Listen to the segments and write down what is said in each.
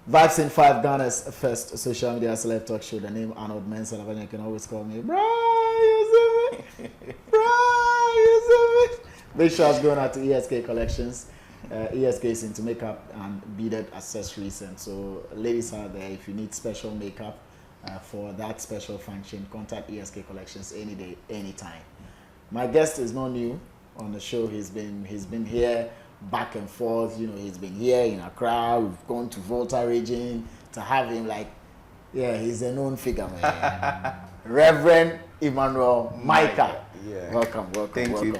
Vibes in 5, Ghana's first social media celeb talk show. The name Arnold Men's Elavanyo. You can always call me, bro, you see me? Bro, you see me? Big shots going out to ESK Collections. ESK is into makeup and beaded accessories. And so, ladies out there, if you need special makeup for that special function, contact ESK Collections any day, anytime. My guest is not new on the show. He's been here back and forth. You know, he's been here in Accra. We've gone to Volta region to have him. Like, yeah, he's a known figure, man. Reverend Emmanuel Micah. Yeah. Welcome. Thank you.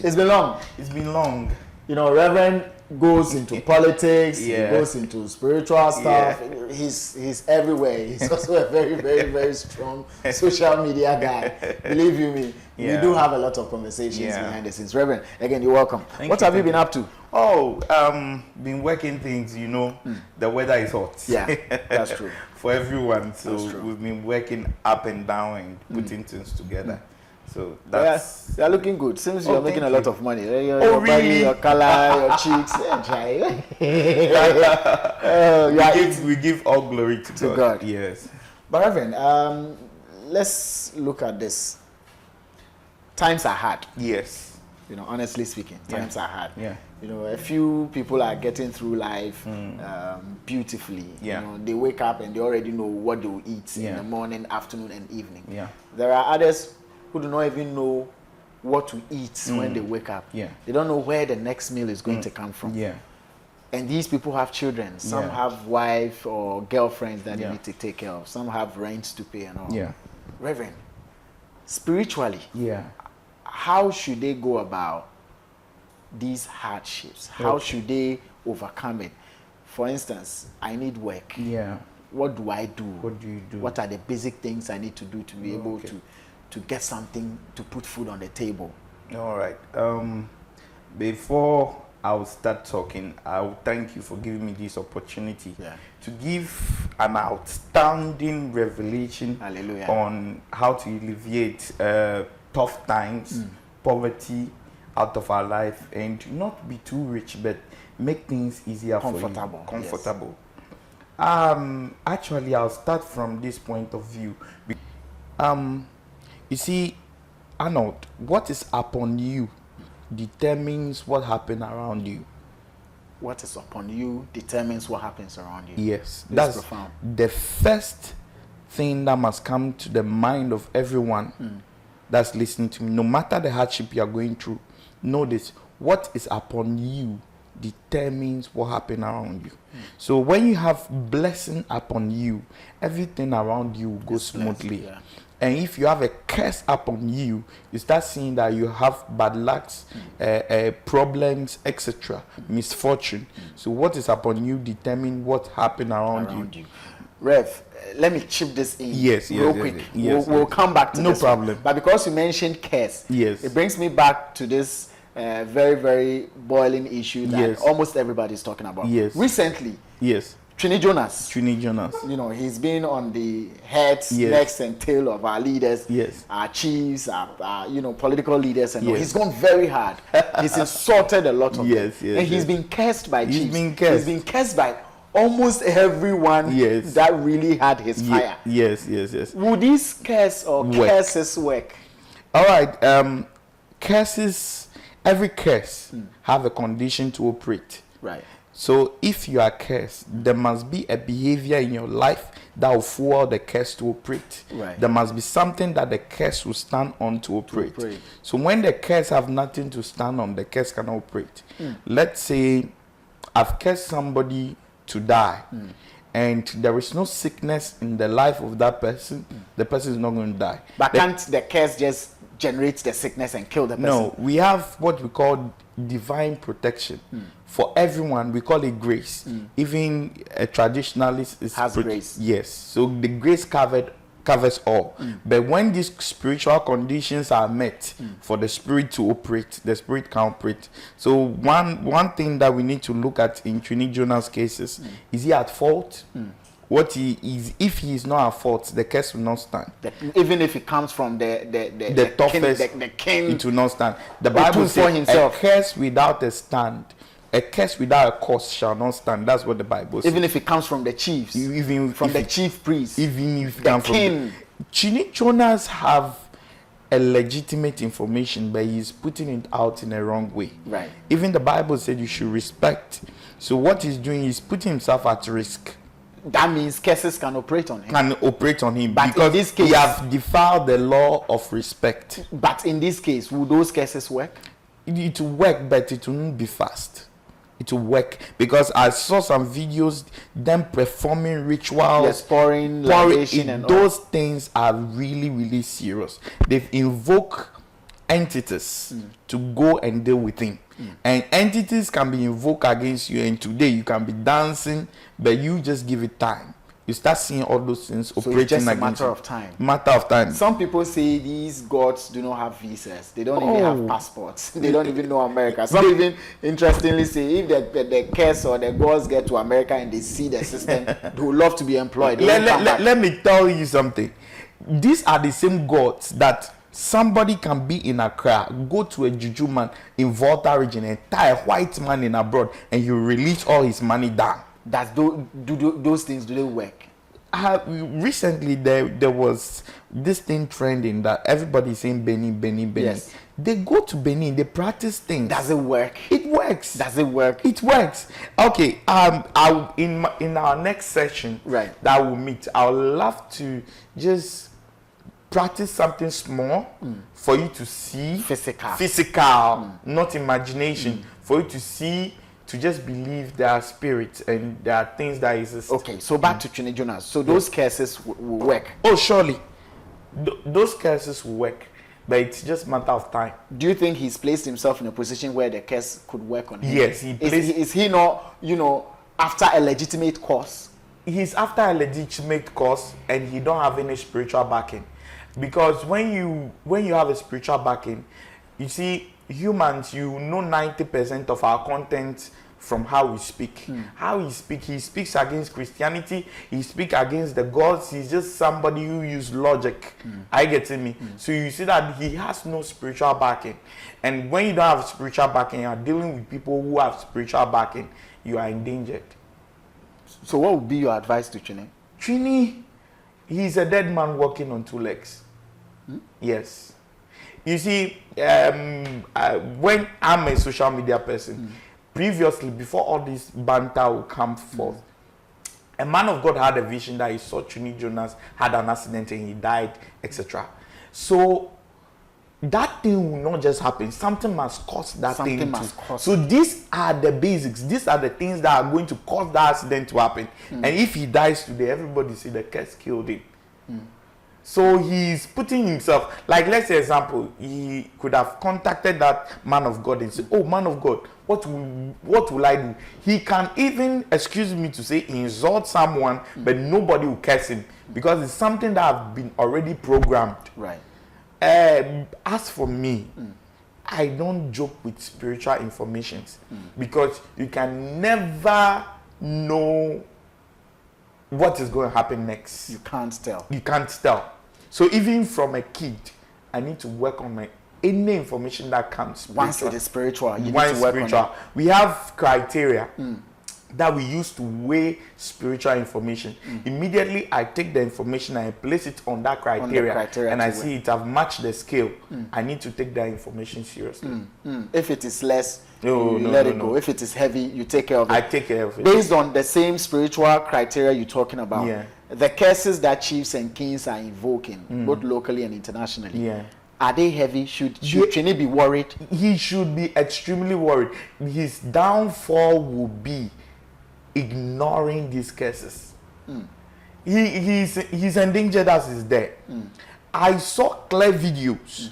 It's been long. It's been long. You know, Reverend goes into politics. Yeah. He goes into spiritual stuff. Yeah. He's everywhere. He's also a very, very, very strong social media guy. Believe you me, we do have a lot of conversations behind the scenes. Reverend, again, you're welcome. What have you been up to? Oh, been working things. You know, the weather is hot. Yeah, that's true. For everyone, so we've been working up and down and putting things together. So that's you're looking good. Seems you're making a lot of money. Your really? body, your color, your cheeks. We give all glory to God. Yes. But Reverend, let's look at this. Times are hard. Yes. You know, honestly speaking, times are hard. Yeah. You know, a few people are getting through life beautifully. Yeah. You know, they wake up and they already know what they will eat in the morning, afternoon, and evening. Yeah. There are others who do not even know what to eat when they wake up. Yeah. They don't know where the next meal is going to come from. Yeah. And these people have children. Some have wife or girlfriends that they need to take care of. Some have rents to pay and all. Yeah. Reverend, spiritually, Yeah. how should they go about these hardships? How should they overcome it? For instance, I need work. Yeah. What do I do? What do you do? What are the basic things I need to do to be able to get something to put food on the table? All right. Before I'll start talking, I'll thank you for giving me this opportunity to give an outstanding revelation on how to alleviate tough times, poverty out of our life, and not be too rich, but make things easier for you. Comfortable. Actually, I'll start from this point of view. You see, Arnold, what is upon you determines what happens around you. What is upon you determines what happens around you. Yes, that's profound. The first thing that must come to the mind of everyone that's listening to me. No matter the hardship you are going through, know this: what is upon you determines what happens around you. So when you have blessing upon you, everything around you goes smoothly. And if you have a curse upon you, you start seeing that you have bad lucks, problems, etc., misfortune. So what is upon you determines what happens around you. Rev, let me chip this in real quick. We'll come back to this. No problem. But because you mentioned curse, it brings me back to this very, very boiling issue that almost everybody is talking about. Recently, Twene Jonas. You know, he's been on the heads, necks, and tail of our leaders, our chiefs, our you know, political leaders, and all. He's gone very hard. He's insulted a lot of them. And he's been cursed by chiefs. He's been cursed by almost everyone that really had his fire. Would these curses work? All right. Curses, every curse have a condition to operate. Right. So if you are cursed, there must be a behavior in your life that will fuel the curse to operate. Right. There must be something that the curse will stand on to operate. So when the curse have nothing to stand on, the curse cannot operate. Let's say I've cursed somebody to die, and there is no sickness in the life of that person, the person is not going to die. But can't the curse just generate the sickness and kill the person? No, we have what we call divine protection. For everyone, we call it grace. Even a traditionalist has grace. Yes, so the grace covers all. But when these spiritual conditions are met for the spirit to operate, the spirit can operate. So one thing that we need to look at in Twene Jonas' cases, is he at fault? What he is, if he is not at fault, the curse will not stand. Even if it comes from the toughest, the king, it will not stand. The Bible says a curse without a stand, a curse without a cause shall not stand. That's what the Bible says. Even if it comes from the chiefs, Even from the chief priest, even if it the comes king. from Twene Jonas have a legitimate information, but he's putting it out in a wrong way. Right. Even the Bible said you should respect. So what he's doing is putting himself at risk. That means curses can operate on him. But because in this case, he have defiled the law of respect. But in this case, will those curses work? It will work, but it will not be fast. It will work because I saw some videos them performing rituals, yes, pouring libation and those all. things are really, really serious. They've invoked entities to go and deal with him. And entities can be invoked against you, and today you can be dancing, but you just give it time. You start seeing all those things operating it's just a against matter you. of time. Matter of time. Some people say these gods do not have visas. They don't even have passports. They don't even know America. Some even interestingly say if the curse or the gods get to America and they see the system, they would love to be employed. Let me tell you something. These are the same gods that somebody can be in Accra, go to a juju man in Volta region and tie a white man in abroad, and you release all his money down. Those things, do they work? Recently there was this thing trending that everybody's saying Benin. Yes. They go to Benin, they practice things. Does it work? It works. Does it work? It works. Okay. In our next session, right, that we'll meet, I would love to just practice something small for you to see. Physical, not imagination. For you to see. To just believe there are spirits and there are things that exist. Okay, so back to Twene Jonas. So those curses will work. Oh, surely. Those curses will work, but it's just a matter of time. Do you think he's placed himself in a position where the curse could work on him? Yes, is he not, after a legitimate cause? He's after a legitimate cause, and he don't have any spiritual backing. Because when you have a spiritual backing, you see, humans, 90% of our content from how we speak. How he speaks against Christianity, he speaks against the gods. He's just somebody who uses logic. I get me. So you see that he has no spiritual backing. And when you don't have spiritual backing, you are dealing with people who have spiritual backing, you are endangered. So what would be your advice to Twene? Twene, he's a dead man walking on two legs. Yes. You see, when I'm a social media person, previously, before all this banter will come forth, a man of God had a vision that he saw Twene Jonas had an accident and he died, etc. So that thing will not just happen. Something must cause that thing. So these are the basics. These are the things that are going to cause that accident to happen. And if he dies today, everybody see the curse killed him. So he's putting himself, like let's say example, he could have contacted that man of God and said, oh man of God, what will I do? He can even, excuse me to say, insult someone, but nobody will curse him because it's something that have been already programmed. Right. As for me, I don't joke with spiritual informations because you can never know what is going to happen next. You can't tell. You can't tell. So even from a kid, I need to work on any information that comes spiritual. Once it is spiritual, you need to work on it. We have criteria that we use to weigh spiritual information. Immediately, I take the information and I place it on that criteria, and I see it have matched the scale. I need to take that information seriously. If it is less, you let it go. If it is heavy, you take care of it. I take care of it. Based on the same spiritual criteria you're talking about. Yeah. The curses that chiefs and kings are invoking, both locally and internationally, are they heavy? Should Twene be worried? He should be extremely worried. His downfall will be ignoring these curses. He's endangered as he's dead. I saw clear videos.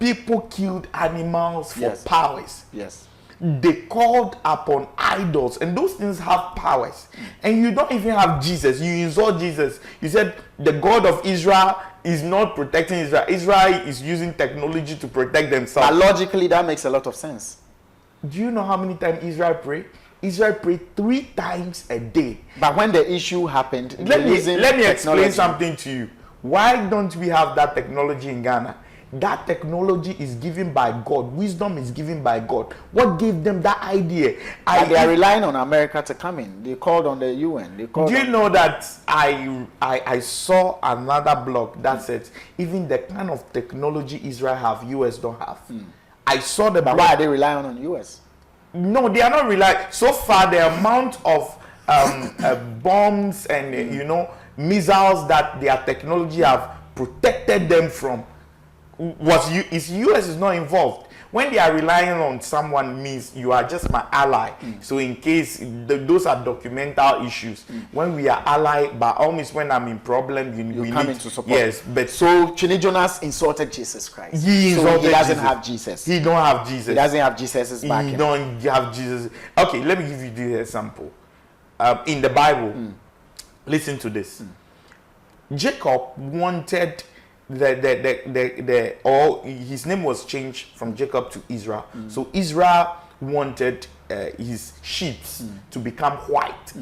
People killed animals for powers. Yes. They called upon idols, and those things have powers. And you don't even have Jesus. You insult Jesus. You said the God of Israel is not protecting Israel. Israel is using technology to protect themselves. But logically, that makes a lot of sense. Do you know how many times Israel prayed? Israel prayed 3 times a day. But when the issue happened, let me explain something to you. Why don't we have that technology in Ghana? That technology is given by God. Wisdom is given by God. What gave them that idea? They are relying on America to come in. They called on the UN. Do you know that I saw another blog that said even the kind of technology Israel have, US don't have. I saw the blog. But why are they relying on US? No, they are not relying. So far, the amount of bombs and missiles that their technology have protected them from is US is not involved. When they are relying on someone, means you are just my ally. So in case those are documental issues, when we are allied, by all means, when I'm in problem, we come need in to support. Yes, but so Twene Jonas insulted Jesus Christ. He doesn't have Jesus. He don't have Jesus. He doesn't have Jesus' back. He don't have Jesus. Okay, let me give you this example. In the Bible, listen to this. Jacob wanted his name was changed from Jacob to Israel. So Israel wanted his sheep to become white.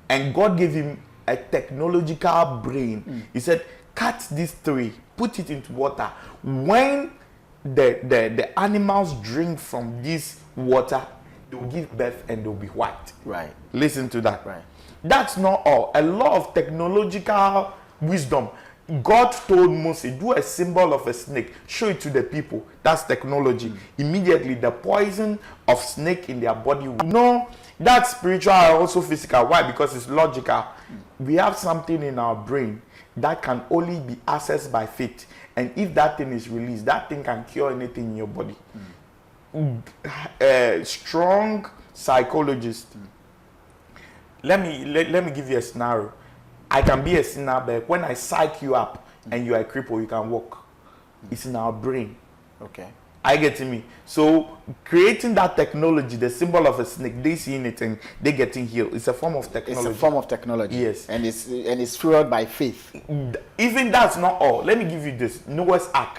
And God gave him a technological brain. He said, cut these three, put it into water. When the animals drink from this water, they will give birth and they'll be white. Right. Listen to that. Right. That's not all. A lot of technological wisdom. God told Moses, do a symbol of a snake, show it to the people. That's technology. Immediately, the poison of snake in their body. No, that's spiritual and also physical. Why? Because it's logical. We have something in our brain that can only be accessed by faith. And if that thing is released, that thing can cure anything in your body. Strong psychologist. Let me give you a scenario. I can be a sinner, but when I psych you up and you are a cripple, you can walk. It's in our brain. Okay. I get me. So creating that technology, the symbol of a snake, they seeing it and they getting healed. It's a form of technology. It's a form of technology. Yes. And it's fueled by faith. Even that's not all. Let me give you this. Noah's Ark.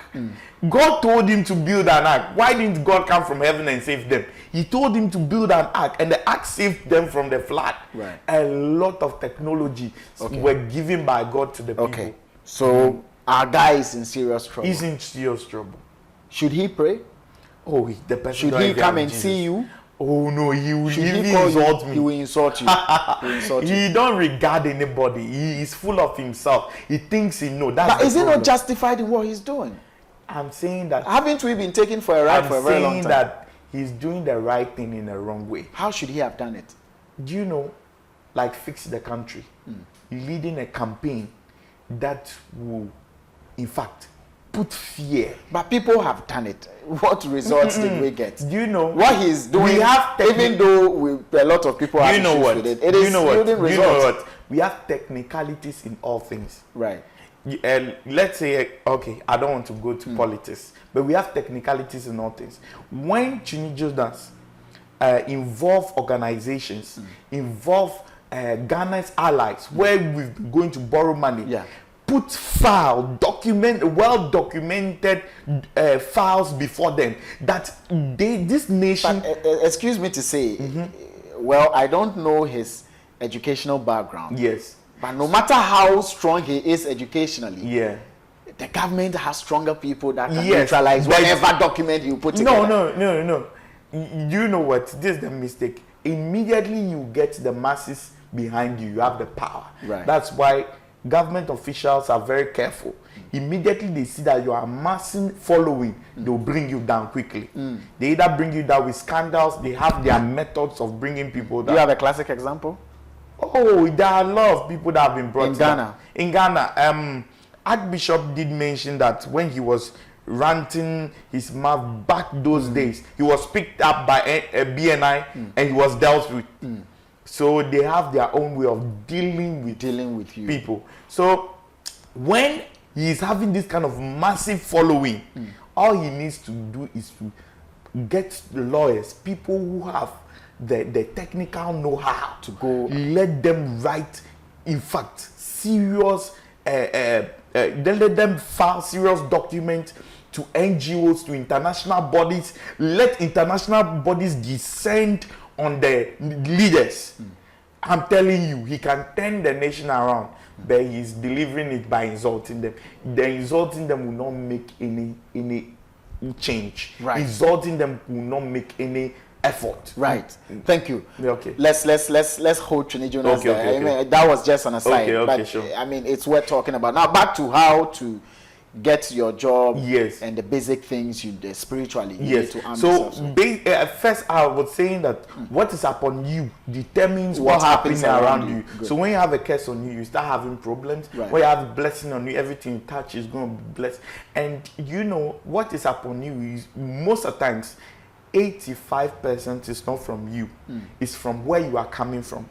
God told him to build an ark. Why didn't God come from heaven and save them? He told him to build an ark, and the ark saved them from the flood. Right. A lot of technology were given by God to the people. Okay. So our guy is in serious trouble. He's in serious trouble. Should he pray? Oh, the person Should he come and see you? Oh no, he will insult me. He will insult you. He will insult you. He don't regard anybody. He is full of himself. He thinks he knows. But is he not justified in what he's doing? I'm saying that. Haven't we been taken for a ride for a very long time? I'm saying that he's doing the right thing in the wrong way. How should he have done it? Do you know, like Fix the Country, leading a campaign that will, in fact, put fear. But people have done it. What results did we get? Do you know what he's doing? Even though a lot of people have issues with it, it is yielding results. You know what? We have technicalities in all things. Right. Let's say, okay, I don't want to go to politics, but we have technicalities in all things. When Twene Jonas involve organizations, involve Ghana's allies, where we've been going to borrow money, put well-documented files before them that this nation. But, excuse me to say, well, I don't know his educational background. Yes. But no matter how strong he is educationally, the government has stronger people that can neutralize whatever document you put together. No. You know what? This is the mistake. Immediately you get the masses behind you, you have the power. Right. That's why government officials are very careful. Immediately they see that you are amassing following, they'll bring you down quickly. They either bring you down with scandals, they have their methods of bringing people down. Do you have a classic example? Oh, there are a lot of people that have been brought down. In Ghana, Archbishop did mention that when he was ranting his mouth back those days, he was picked up by a BNI and he was dealt with. So they have their own way of dealing with you people. So when he is having this kind of massive following, all he needs to do is to get the lawyers, people who have the technical know-how, to go let them write, in fact, serious let them file serious documents to NGOs, to international bodies. Let international bodies descend on the leaders. I'm telling you, he can turn the nation around, but he's delivering it by insulting them. The insulting them will not make any change. Right. Insulting them will not make any effort. Right. Thank you. Okay. Let's hold Twene Jonas Okay, there. okay, I mean, that was just an aside. Okay, but sure. I mean, it's worth talking about. Now back to how to get your job. Yes. And the basic things you spiritually. You Yes. need to arm So yourself. first, I was saying that what is upon you determines What what's happens happening around around you. you. Good. So when you have a curse on you, you start having problems. Right. When you have a blessing on you, everything you touch is going to be blessed. And you know what is upon you is most of the times 85% is not from you. It's from where you are coming from.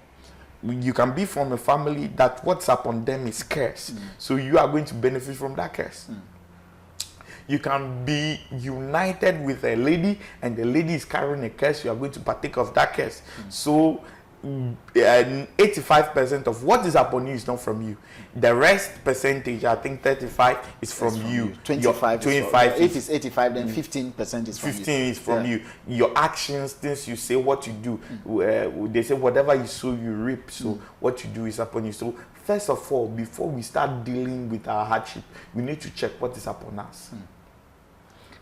You can be from a family that what's upon them is curse. So you are going to benefit from that curse. You can be united with a lady and the lady is carrying a curse. You are going to partake of that curse. So 85% of what is upon you is not from you. The rest percentage, I think 35 is from you. 25. 25 if it's 85, then 15% is from 15 you. is from you. Your actions, things you say, what you do. They say whatever you sow, you reap. So what you do is upon you. So first of all, before we start dealing with our hardship, we need to check what is upon us.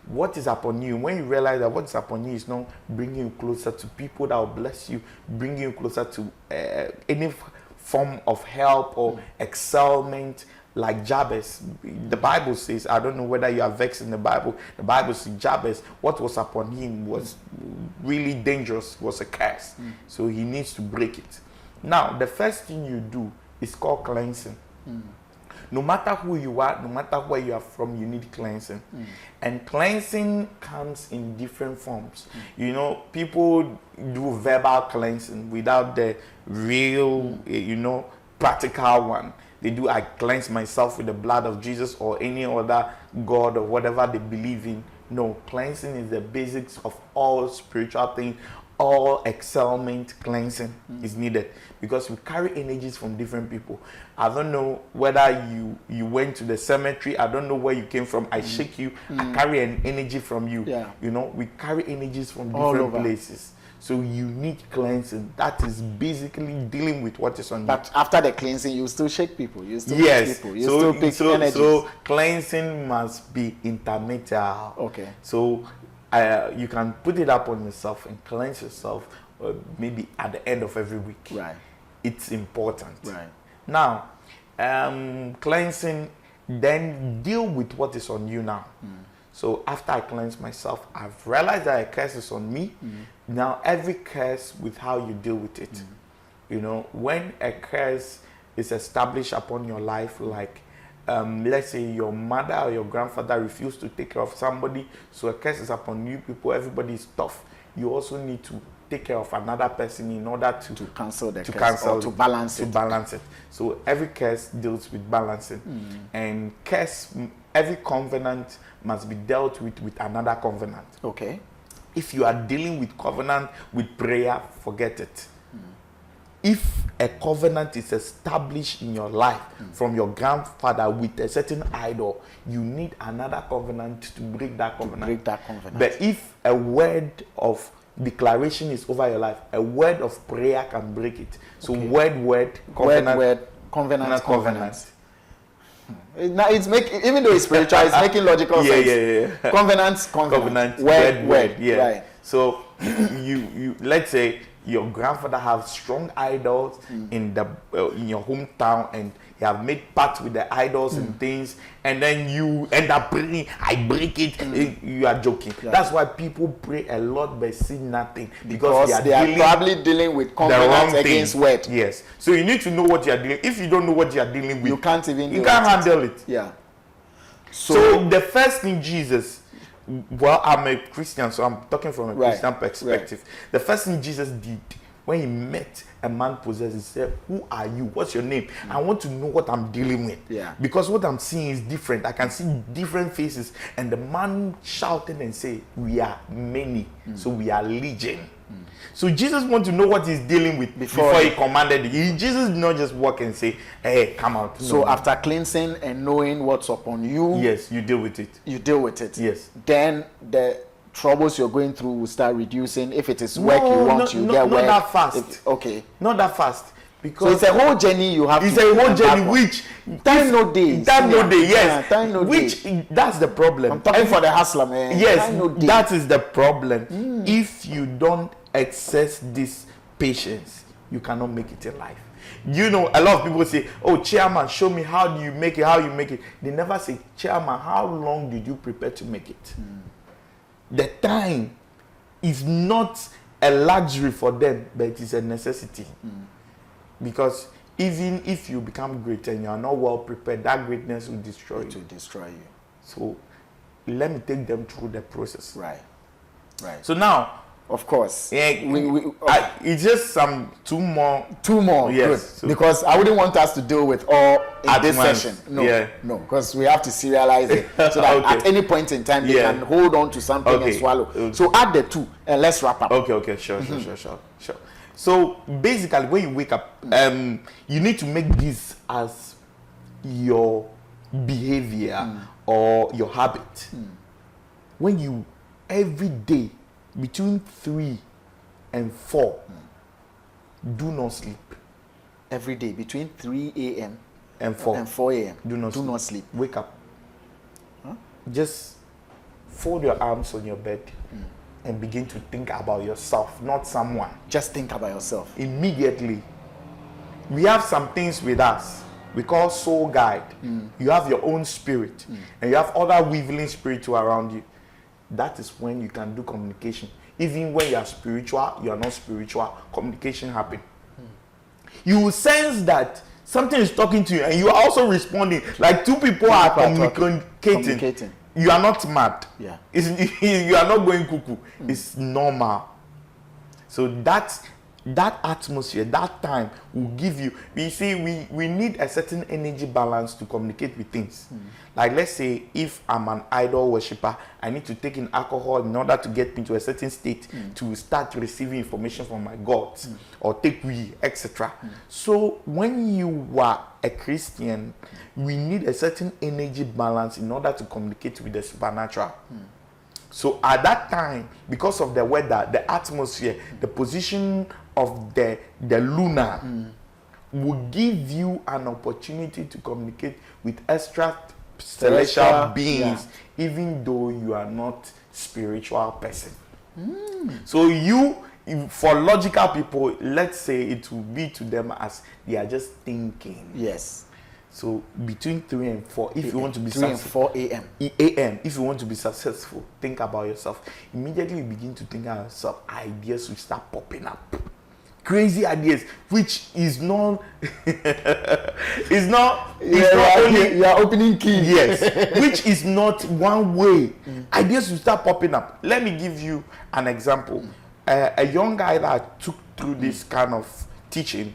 What is upon you? When you realize that what is upon you is not bringing you closer to people that will bless you, bringing you closer to any form of help or excelment, like Jabez. The Bible says, I don't know whether you are vexed in the Bible says Jabez, what was upon him was really dangerous, was a curse. So he needs to break it. Now, the first thing you do is called cleansing. No matter who you are, no matter where you are from, you need cleansing. And cleansing comes in different forms. You know, people do verbal cleansing without the real, practical one. They do, I cleanse myself with the blood of Jesus or any other God or whatever they believe in. No, cleansing is the basics of all spiritual things. All excelment cleansing is needed because we carry energies from different people. I don't know whether you went to the cemetery. I don't know where you came from. I shake you. I carry an energy from you. Yeah. You know, we carry energies from All different over. places. So you need cleansing. That is basically dealing with what is on you. But after the cleansing, you still shake people. You still Yes. pick people. You still pick energies. So cleansing must be intermittent. Okay. So you can put it up on yourself and cleanse yourself maybe at the end of every week. Right. It's important. Right. Now, cleansing, then deal with what is on you now. So after I cleanse myself, I've realized that a curse is on me. Now every curse with how you deal with it. You know, when a curse is established upon your life, like let's say your mother or your grandfather refused to take care of somebody, so a curse is upon you people, everybody is tough. You also need to take care of another person in order to cancel the to curse cancel or to balance to it. balance it. So every curse deals with balancing, and every covenant must be dealt with another covenant. Okay. If you are dealing with covenant with prayer, forget it. If a covenant is established in your life from your grandfather with a certain idol, you need another covenant to break that covenant. Break that covenant. But if a word of declaration is over your life, a word of prayer can break it. So word, covenant, covenant. Now it's making, even though it's spiritual, it's making logical sense. Yeah. Covenant, word. Yeah. Right. So you let's say your grandfather have strong idols in your hometown, and you have made pact with the idols and things, and then you end up praying, I break it. You are joking. Yeah. That's why people pray a lot but see nothing, Because they are probably dealing with the wrong covenants thing. against word. Yes. So you need to know what you are dealing. If you don't know what you are dealing with, You can't even you deal can't with handle it. Yeah. So the first thing Jesus, well, I'm a Christian, so I'm talking from a Christian perspective. The first thing Jesus did when he met a man possessed, he said, who are you? What's your name? I want to know what I'm dealing with. Yeah. Because what I'm seeing is different. I can see different faces. And the man shouted and said, we are many, so we are legion. So Jesus wants to know what he's dealing with before he commanded it. Jesus did not just walk and say, hey, come out. So after cleansing and knowing what's upon you, yes, you deal with it. You deal with it. Yes. Then the troubles you're going through will start reducing. If it is work you want, you get work. Not that fast. Okay. Not that fast. Because so it's a whole journey you have. It's a whole journey which time no day. Time no day. Yes. Time no which day. That's the problem. I'm talking for the hustler, man. Yes. That is the problem. If you don't access this patience, you cannot make it in life. You know, a lot of people say, "Oh, chairman, show me how do you make it? How you make it?" They never say, "Chairman, how long did you prepare to make it?" The time is not a luxury for them, but it is a necessity. Because even if you become great and you are not well prepared, that greatness will destroy you. It will destroy you. So let me take them through the process. Right. So now, of course, it's just two more. Yes. Good. So because I wouldn't want us to deal with all in this session. No, because we have to serialize it so that at any point in time they can hold on to something and swallow. So add the two and let's wrap up. Okay. Sure. So basically, when you wake up, you need to make this as your behavior or your habit. When you every day between 3 and 4, do not sleep. Every day between 3 a.m. and 4 a.m. Do not sleep. Wake up. Just fold your arms on your bed. And begin to think about yourself, not someone. Just think about yourself. Immediately. We have some things with us. We call soul guide. You have your own spirit. And you have other weaving spirits around you. That is when you can do communication. Even when you are spiritual, you are not spiritual, communication happens. You will sense that something is talking to you and you are also responding. Like two people are communicating. You are not mad. Yeah. You are not going cuckoo. It's normal. So that atmosphere, that time will give you. We see we need a certain energy balance to communicate with things. Like let's say if I'm an idol worshiper, I need to take in alcohol in order to get me to a certain state to start receiving information from my gods or take weed, etc. So when you are a Christian, we need a certain energy balance in order to communicate with the supernatural. So at that time, because of the weather, the atmosphere, the position of the lunar will give you an opportunity to communicate with extra celestial beings, even though you are not spiritual person. So for logical people, let's say it will be to them as they are just thinking. Yes. So between 3 and 4, if you want to be 3 and 4 a.m. If you want to be successful, think about yourself. Immediately you begin to think about yourself, ideas will start popping up. Crazy ideas, which is not you are opening key. Yes, which is not one way. Ideas will start popping up. Let me give you an example. A young guy that took through this kind of teaching,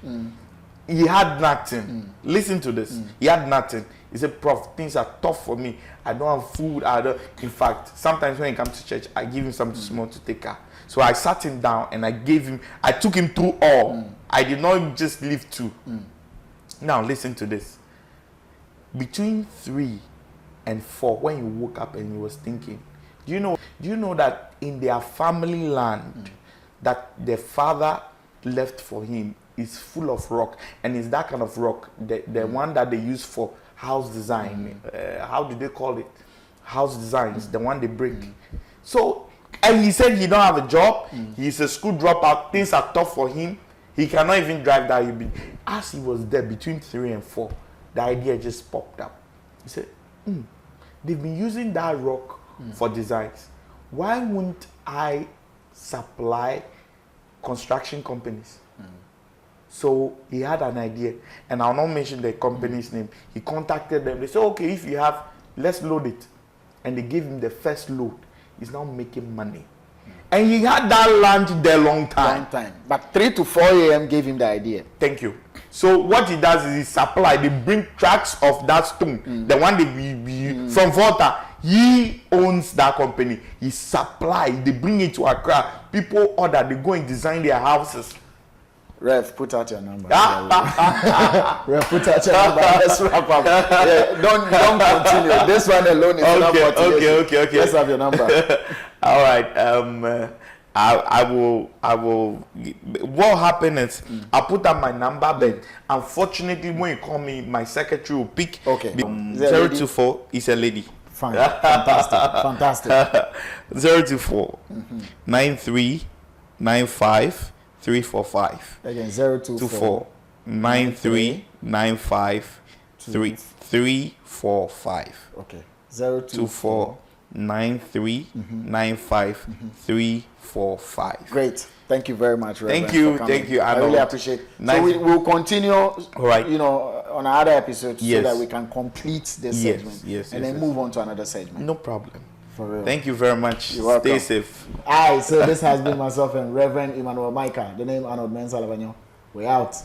he had nothing. Listen to this. He had nothing. He said, "Prof, things are tough for me. I don't have food. In fact, sometimes when he comes to church, I give him something small to take care." So I sat him down and I took him through all. I did not just leave 2. Now listen to this. Between 3 and 4, when he woke up and he was thinking, do you know that in their family land that the father left for him is full of rock, and it's that kind of rock, the one that they use for house design. How do they call it? House designs, the one they break. So, and he said he don't have a job. He's a school dropout. Things are tough for him. He cannot even drive that. As he was there between 3 and 4, the idea just popped up. He said, they've been using that rock for designs. Why wouldn't I supply construction companies? So he had an idea, and I'll not mention the company's name. He contacted them. They said, "Okay, if you have, let's load it." And they gave him the first load. He's now making money. And he had that land there long time. But 3 to 4 a.m. gave him the idea. Thank you. So what he does is he supply. They bring tracks of that stone. The one they from Volta. He owns that company. He supply. They bring it to Accra. People order. They go and design their houses. Rev, put out your number. Rev, put out your number. Let's wrap up. Yeah, don't continue. This one alone is enough for today. Okay. Let's have your number. All right. I will. What happened is I put up my number, but unfortunately, when you call me, my secretary will pick. Okay. 024 is a lady. Fine. Fantastic. 024 93 95 345. Again, 024 93 95 345. Okay. 024 93 95 345. Great. Thank you very much, Reverend. Thank you. I really appreciate it. So we'll continue, right, on our other episodes so that we can complete this segment and then move on to another segment. No problem. For real. Thank you very much. You're welcome. Stay safe. All right, so this has been myself and Reverend Emmanuel Micah. The name Arnold Elavanyo. We're out.